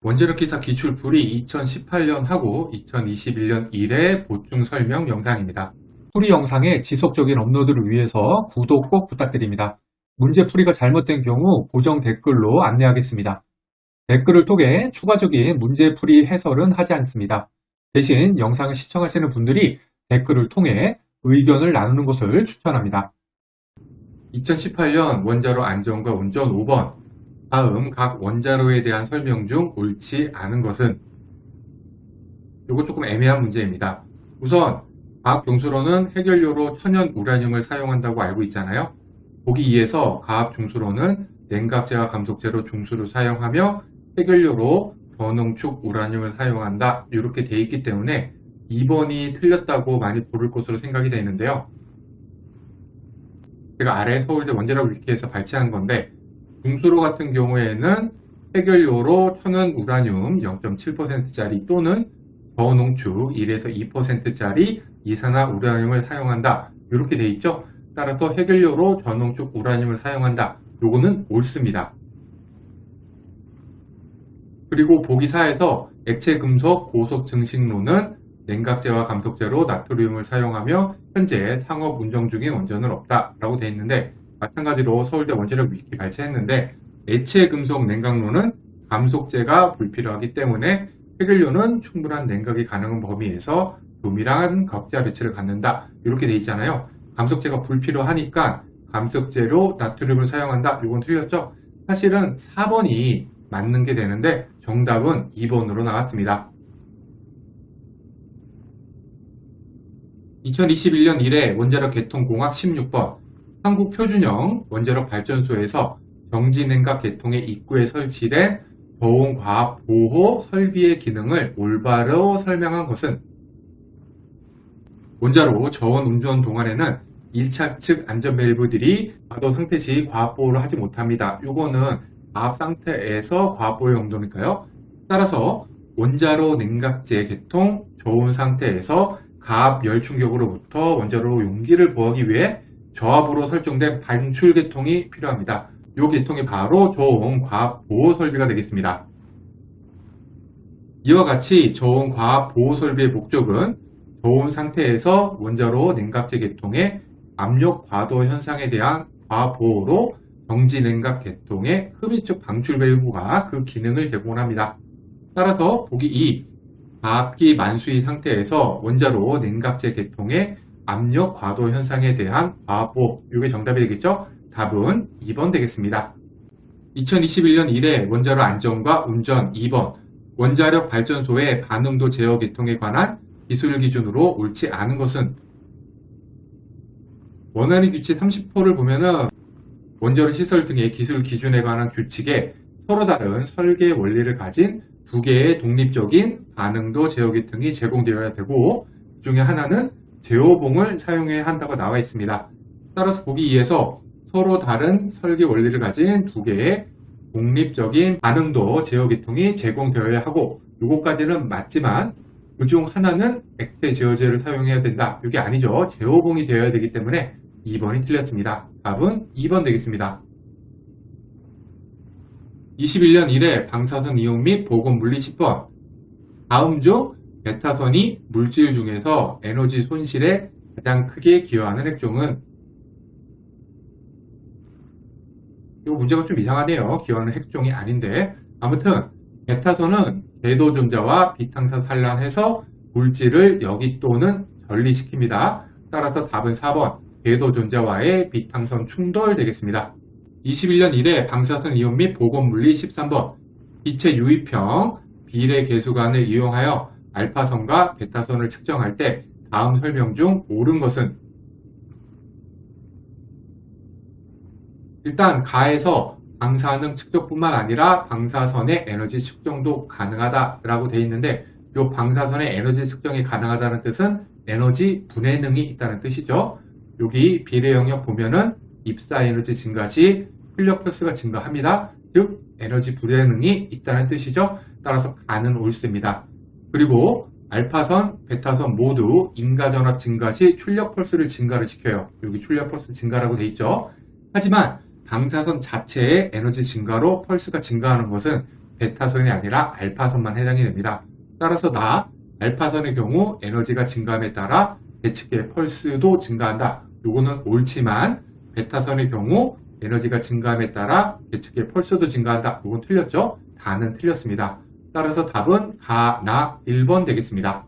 원자력 기사 기출 풀이 2018년 하고 2021년 1회 보충 설명 영상입니다. 풀이 영상의 지속적인 업로드를 위해서 구독 꼭 부탁드립니다. 문제 풀이가 잘못된 경우 고정 댓글로 안내하겠습니다. 댓글을 통해 추가적인 문제 풀이 해설은 하지 않습니다. 대신 영상을 시청하시는 분들이 댓글을 통해 의견을 나누는 것을 추천합니다. 2018년 원자로 안전과 운전 5번. 다음 각 원자로에 대한 설명 중 옳지 않은 것은? 이거 조금 애매한 문제입니다. 우선 과학 경수로는 해결료로 천연 우라늄을 사용한다고 알고 있잖아요. 보기 2에서 가압 중수로는 냉각제와 감속제로 중수를 사용하며 해결료로 저농축 우라늄을 사용한다, 이렇게 돼 있기 때문에 2번이 틀렸다고 많이 고를 것으로 생각이 되는데요. 제가 아래 서울대 원자력 위키에서 발췌한 건데, 중수로 같은 경우에는 해결료로 천연 우라늄 0.7%짜리 또는 저농축 1에서 2%짜리 이산화 우라늄을 사용한다, 이렇게 돼 있죠. 따라서 해결료로 저농축 우라늄을 사용한다, 요거는 옳습니다. 그리고 보기 4에서 액체 금속 고속 증식로는 냉각제와 감속제로 나트륨을 사용하며 현재 상업 운영 중인 원전은 없다 라고 되어 있는데, 마찬가지로 서울대 원자력 위키 발췌했는데, 액체 금속 냉각로는 감속제가 불필요하기 때문에 해결료는 충분한 냉각이 가능한 범위에서 조밀한 격자 배치를 갖는다, 이렇게 되어 있잖아요. 감속제가 불필요하니까 감속제로 나트륨을 사용한다, 이건 틀렸죠. 사실은 4번이 맞는 게 되는데 정답은 2번으로 나왔습니다. 2021년 1회 원자력 개통공학 16번. 한국 표준형 원자력 발전소에서 정지냉각 계통의 입구에 설치된 저온과학 보호 설비의 기능을 올바로 설명한 것은? 원자로 저온 운전 동안에는 1차 측 안전 밸브들이 과도 상태 시 과압 보호를 하지 못합니다. 이거는 과압 상태에서 과압 보호 용도니까요. 따라서 원자로 냉각제 계통 저온 상태에서 가압 열 충격으로부터 원자로 용기를 보호하기 위해 저압으로 설정된 방출 계통이 필요합니다. 이 계통이 바로 저온 과압 보호 설비가 되겠습니다. 이와 같이 저온 과압 보호 설비의 목적은 저온 상태에서 원자로 냉각제 계통의 압력 과도 현상에 대한 과압 보호로 정지 냉각 계통의 흡입 측 방출 밸브가 그 기능을 제공합니다. 따라서 보기 2, 가압기 만수위 상태에서 원자로 냉각제 계통의 압력 과도 현상에 대한 과압 보호, 이게 정답이 되겠죠? 답은 2번 되겠습니다. 2021년 1회 원자로 안전과 운전 2번. 원자력 발전소의 반응도 제어 계통에 관한 기술 기준으로 옳지 않은 것은? 원안위 규칙 30호를 보면은 원자로 시설 등의 기술 기준에 관한 규칙에 서로 다른 설계 원리를 가진 두 개의 독립적인 반응도 제어 계통이 제공되어야 되고, 그 중에 하나는 제어봉을 사용해야 한다고 나와 있습니다. 따라서 보기 2에서 서로 다른 설계 원리를 가진 두 개의 독립적인 반응도 제어 계통이 제공되어야 하고, 요거까지는 맞지만 그 중 하나는 액체 제어제를 사용해야 된다, 이게 아니죠. 제어봉이 되어야 되기 때문에 2번이 틀렸습니다. 답은 2번 되겠습니다. 21년 1회 방사선 이용 및 보건 물리 10번. 다음 중 베타선이 물질 중에서 에너지 손실에 가장 크게 기여하는 핵종은? 이 문제가 좀 이상하네요. 기여하는 핵종이 아닌데, 아무튼 베타선은 궤도존자와 비탕산 산란해서 물질을 여기 또는 전리시킵니다. 따라서 답은 4번 궤도존자와의 비탕선 충돌 되겠습니다. 21년 1회 방사선 이온 및 보건 물리 13번. 빛의 유입형 비례 계수관을 이용하여 알파선과 베타선을 측정할 때 다음 설명 중 옳은 것은? 일단 가에서 방사능 측정뿐만 아니라 방사선의 에너지 측정도 가능하다라고 되어 있는데, 이 방사선의 에너지 측정이 가능하다는 뜻은 에너지 분해능이 있다는 뜻이죠. 여기 비례 영역 보면은 입사 에너지 증가 시 출력 펄스가 증가합니다. 즉 에너지 분해능이 있다는 뜻이죠. 따라서 가는 옳습니다. 그리고 알파선, 베타선 모두 인가전압 증가 시 출력 펄스를 증가를 시켜요. 여기 출력 펄스 증가라고 되어 있죠. 하지만 방사선 자체의 에너지 증가로 펄스가 증가하는 것은 베타선이 아니라 알파선만 해당이 됩니다. 따라서 알파선의 경우 에너지가 증가함에 따라 계측계의 펄스도 증가한다. 요거는 옳지만 베타선의 경우 에너지가 증가함에 따라 계측계의 펄스도 증가한다. 요건 틀렸죠? 다는 틀렸습니다. 따라서 답은 가, 나 1번 되겠습니다.